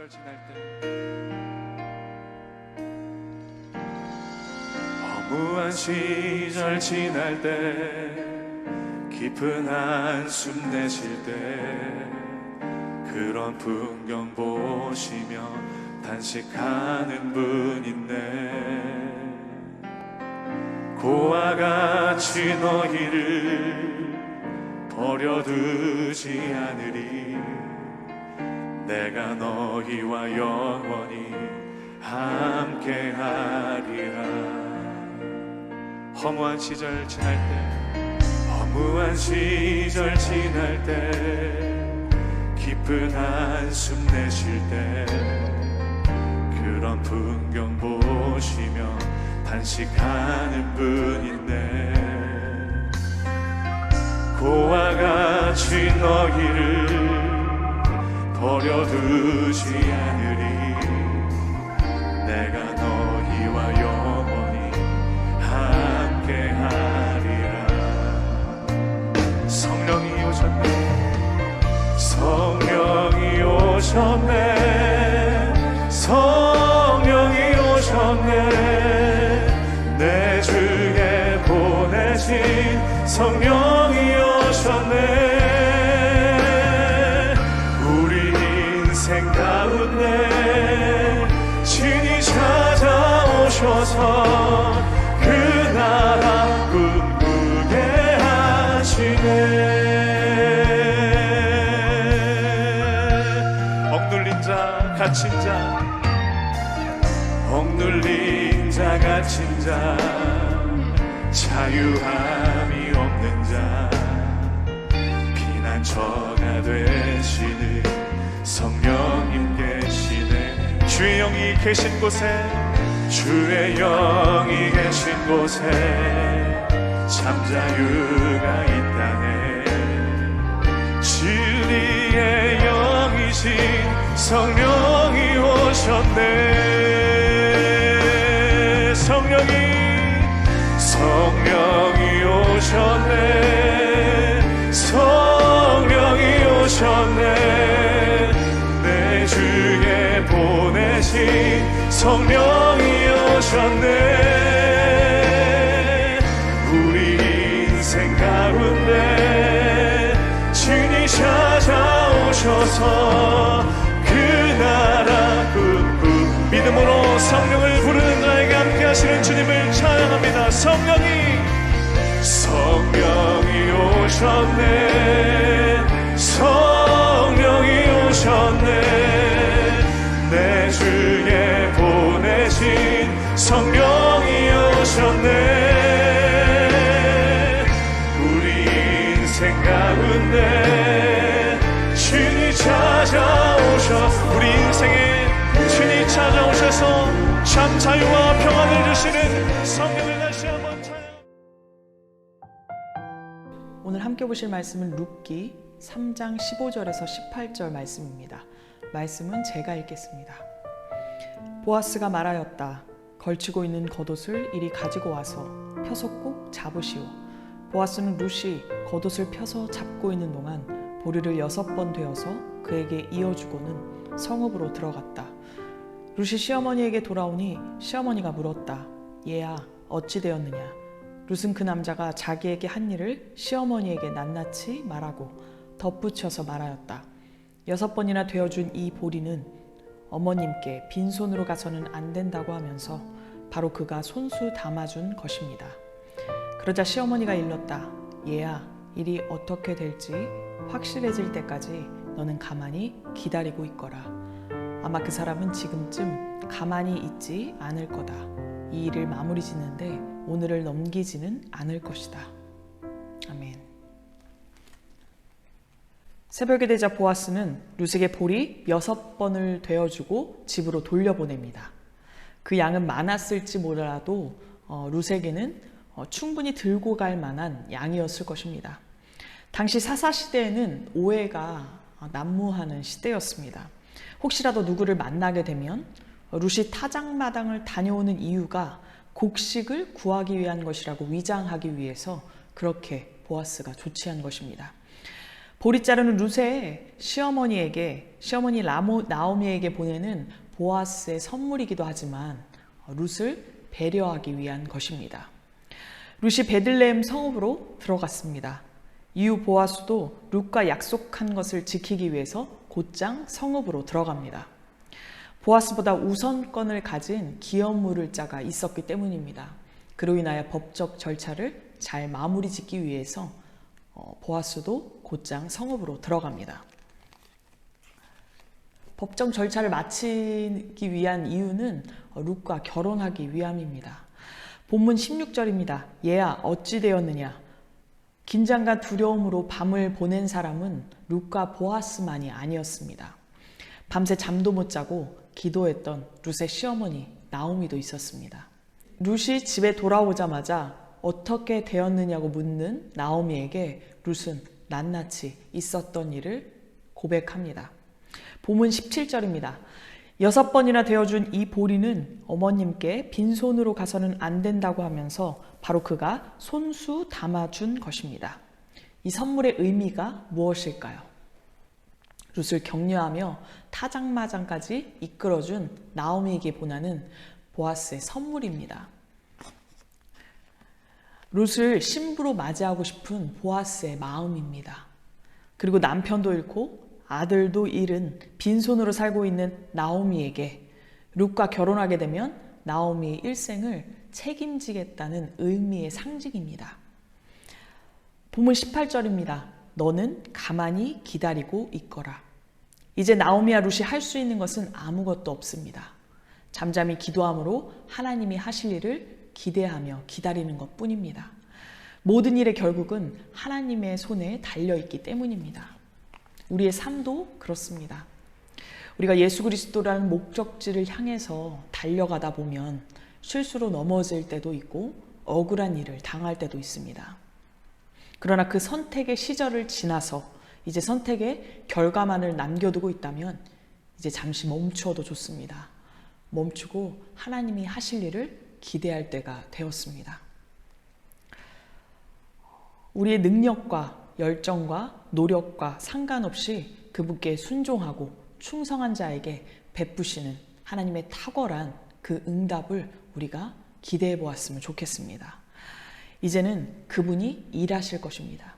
시절 지날 때 허무한 시절 지날 때 깊은 한숨 내쉴 때 그런 풍경 보시며 단식하는 분 있네. 고와 같이 너희를 버려두지 않으리. 내가 너희와 영원히 함께하리라. 허무한 시절 지날 때 허무한 시절 지날 때 깊은 한숨 내쉴 때 그런 풍경 보시며 단식하는 분 있네. 고와 같이 너희를 버려두지 않으리. 내가 너희와 영원히 함께하리라. 성령이 오셨네. 성령이 오셨네. 성령이 오셨네. 내 주에 보내신 성령이 오셨네. 우리 인생 가운데 친히 찾아오셔서 그 나라 꿈꾸게 하시네. 억눌린 자 갇힌 자 억눌린 자 갇힌 자 자유함이 없는 자 피난처가 되시는 성령님 계시네. 주의 영이 계신 곳에 주의 영이 계신 곳에 참 자유가 있다네. 진리의 영이신 성령이 오셨네. 성령이 오셨네. 성령이 오셨네. 내 주에 보내신 성령이 오셨네. 우리 인생 가운데 친히 찾아오셔서 그 나라 꿈꾸 믿음으로 성령을 부르는 자에게 함께 하시는 주님을 찬양합니다. 성령이 오셨네. 성령이 오셨네. 내 주에 보내신 성령이 오셨네. 우리 인생 가운데 친히 찾아오셔서 우리 인생에 친히 찾아오셔서 참 자유와 평안을 주시는 성령을 다시 한번 찬양. 오늘 함께 보실 말씀은 룻기 3장 15절에서 18절 말씀입니다. 말씀은 제가 읽겠습니다. 보아스가 말하였다. 걸치고 있는 겉옷을 이리 가지고 와서 펴서 꼭 잡으시오. 보아스는 룻이 겉옷을 펴서 잡고 있는 동안 보리를 6번 되어서 그에게 이어주고는 성읍으로 들어갔다. 룻이 시어머니에게 돌아오니 시어머니가 물었다. 얘야, 어찌 되었느냐? 룻은 그 남자가 자기에게 한 일을 시어머니에게 낱낱이 말하고 덧붙여서 말하였다. 6번이나 되어준 이 보리는 어머님께 빈손으로 가서는 안 된다고 하면서 바로 그가 손수 담아준 것입니다. 그러자 시어머니가 일렀다. 얘야, 일이 어떻게 될지 확실해질 때까지 너는 가만히 기다리고 있거라. 아마 그 사람은 지금쯤 가만히 있지 않을 거다. 이 일을 마무리 짓는데 오늘을 넘기지는 않을 것이다. 아멘. 새벽이 되자 보아스는 룻에게 보리 6번을 되어주고 집으로 돌려보냅니다. 그 양은 많았을지 몰라도 룻에게는 충분히 들고 갈 만한 양이었을 것입니다. 당시 사사시대에는 오해가 난무하는 시대였습니다. 혹시라도 누구를 만나게 되면 룻이 타작마당을 다녀오는 이유가 곡식을 구하기 위한 것이라고 위장하기 위해서 그렇게 보아스가 조치한 것입니다. 보리 자르는 룻의 시어머니 나오미에게 보내는 보아스의 선물이기도 하지만 룻을 배려하기 위한 것입니다. 룻이 베들레헴 성읍으로 들어갔습니다. 이후 보아스도 룻과 약속한 것을 지키기 위해서 곧장 성읍으로 들어갑니다. 보아스보다 우선권을 가진 기업물을 자가 있었기 때문입니다. 그로 인하여 법적 절차를 잘 마무리 짓기 위해서 보아스도 곧장 성읍으로 들어갑니다. 법정 절차를 마치기 위한 이유는 룻과 결혼하기 위함입니다. 본문 16절입니다. 얘야 어찌 되었느냐? 긴장과 두려움으로 밤을 보낸 사람은 룻과 보아스만이 아니었습니다. 밤새 잠도 못 자고 기도했던 룻의 시어머니 나오미도 있었습니다. 룻이 집에 돌아오자마자 어떻게 되었느냐고 묻는 나오미에게 룻은 낱낱이 있었던 일을 고백합니다. 본문 17절입니다. 6번이나 되어준 이 보리는 어머님께 빈손으로 가서는 안 된다고 하면서 바로 그가 손수 담아준 것입니다. 이 선물의 의미가 무엇일까요? 룻을 격려하며 타장마장까지 이끌어준 나오미에게 보내는 보아스의 선물입니다. 룻을 신부로 맞이하고 싶은 보아스의 마음입니다. 그리고 남편도 잃고 아들도 잃은 빈손으로 살고 있는 나오미에게 룻과 결혼하게 되면 나오미의 일생을 책임지겠다는 의미의 상징입니다. 본문 18절입니다. 너는 가만히 기다리고 있거라. 이제 나오미와 룻이 할 수 있는 것은 아무것도 없습니다. 잠잠히 기도함으로 하나님이 하실 일을 기대하며 기다리는 것뿐입니다. 모든 일의 결국은 하나님의 손에 달려있기 때문입니다. 우리의 삶도 그렇습니다. 우리가 예수 그리스도라는 목적지를 향해서 달려가다 보면 실수로 넘어질 때도 있고 억울한 일을 당할 때도 있습니다. 그러나 그 선택의 시절을 지나서 이제 선택의 결과만을 남겨두고 있다면 이제 잠시 멈추어도 좋습니다. 멈추고 하나님이 하실 일을 기대할 때가 되었습니다. 우리의 능력과 열정과 노력과 상관없이 그분께 순종하고 충성한 자에게 베푸시는 하나님의 탁월한 그 응답을 우리가 기대해 보았으면 좋겠습니다. 이제는 그분이 일하실 것입니다.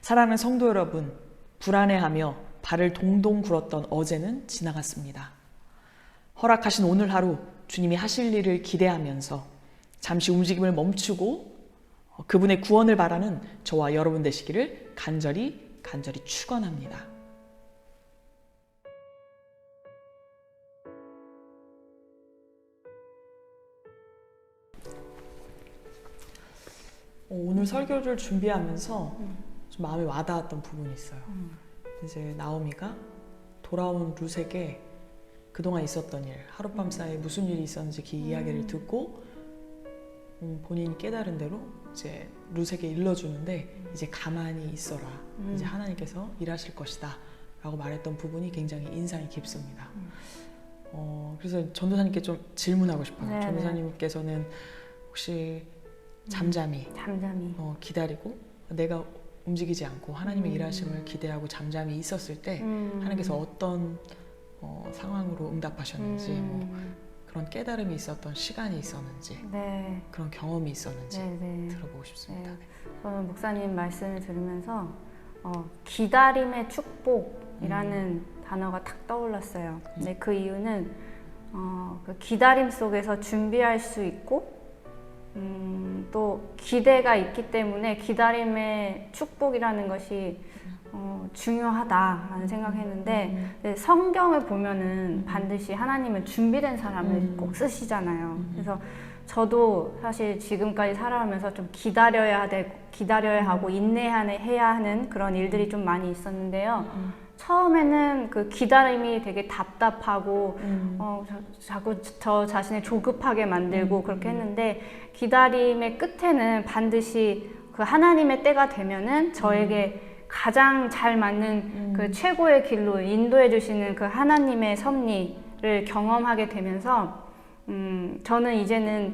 사랑하는 성도 여러분, 불안해하며 발을 동동 굴었던 어제는 지나갔습니다. 허락하신 오늘 하루 주님이 하실 일을 기대하면서 잠시 움직임을 멈추고 그분의 구원을 바라는 저와 여러분 되시기를 간절히 축원합니다. 오늘 설교를 준비하면서 좀 마음에 와닿았던 부분이 있어요. 이제 나오미가 돌아온 룻에게 그동안 있었던 일, 하룻밤 사이에 무슨 일이 있었는지 그 이야기를 듣고 본인이 깨달은 대로 이제 룻에게 일러주는데 이제 가만히 있어라. 이제 하나님께서 일하실 것이다 라고 말했던 부분이 굉장히 인상이 깊습니다. 그래서 전도사님께 좀 질문하고 싶어요. 네네. 전도사님께서는 혹시 잠잠히 기다리고 내가 움직이지 않고 하나님의 일하심을 기대하고 잠잠히 있었을 때 하나님께서 어떤 상황으로 응답하셨는지 그런 깨달음이 있었던 시간이 있었는지 네. 그런 경험이 있었는지 네. 들어보고 싶습니다. 네. 저는 목사님 말씀을 들으면서 기다림의 축복이라는 단어가 탁 떠올랐어요. 근데 그 이유는 그 기다림 속에서 준비할 수 있고 또 기대가 있기 때문에 기다림의 축복이라는 것이 중요하다라는 생각했는데 성경을 보면은 반드시 하나님은 준비된 사람을 꼭 쓰시잖아요. 그래서 저도 사실 지금까지 살아오면서 좀 기다려야 하고 인내해야 하는 그런 일들이 좀 많이 있었는데요. 처음에는 그 기다림이 되게 답답하고 자꾸 저 자신을 조급하게 만들고 그렇게 했는데 기다림의 끝에는 반드시 그 하나님의 때가 되면은 저에게 가장 잘 맞는 그 최고의 길로 인도해 주시는 그 하나님의 섭리를 경험하게 되면서 저는 이제는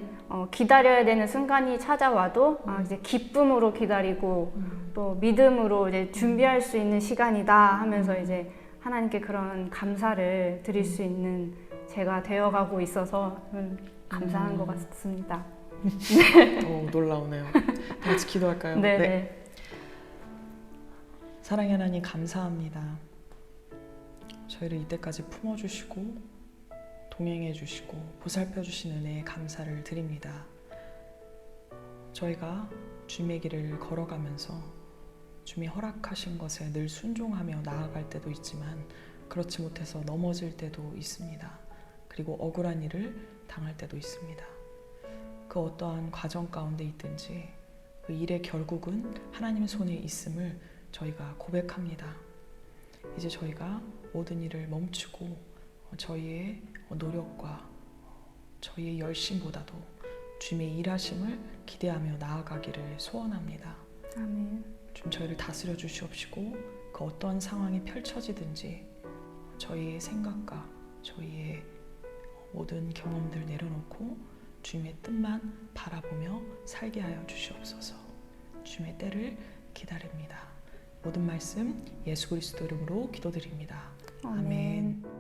기다려야 되는 순간이 찾아와도 이제 기쁨으로 기다리고 또 믿음으로 이제 준비할 수 있는 시간이다 하면서 이제 하나님께 그런 감사를 드릴 수 있는 제가 되어가고 있어서 감사한 것 같습니다. 놀라우네요. 다 같이 기도할까요? 네. 사랑의 하나님 감사합니다. 저희를 이때까지 품어주시고 동행해주시고 보살펴주신 은혜에 감사를 드립니다. 저희가 주님의 길을 걸어가면서 주님이 허락하신 것에 늘 순종하며 나아갈 때도 있지만 그렇지 못해서 넘어질 때도 있습니다. 그리고 억울한 일을 당할 때도 있습니다. 그 어떠한 과정 가운데 있든지 그 일의 결국은 하나님의 손에 있음을 저희가 고백합니다. 이제 저희가 모든 일을 멈추고 저희의 노력과 저희의 열심보다도 주님의 일하심을 기대하며 나아가기를 소원합니다. 아멘. 좀 저희를 다스려 주시옵시고 그 어떠한 상황이 펼쳐지든지 저희의 생각과 저희의 모든 경험들 내려놓고 주님의 뜻만 바라보며 살게 하여 주시옵소서. 주님의 때를 기다립니다. 모든 말씀 예수 그리스도 이름으로 기도드립니다. 아멘.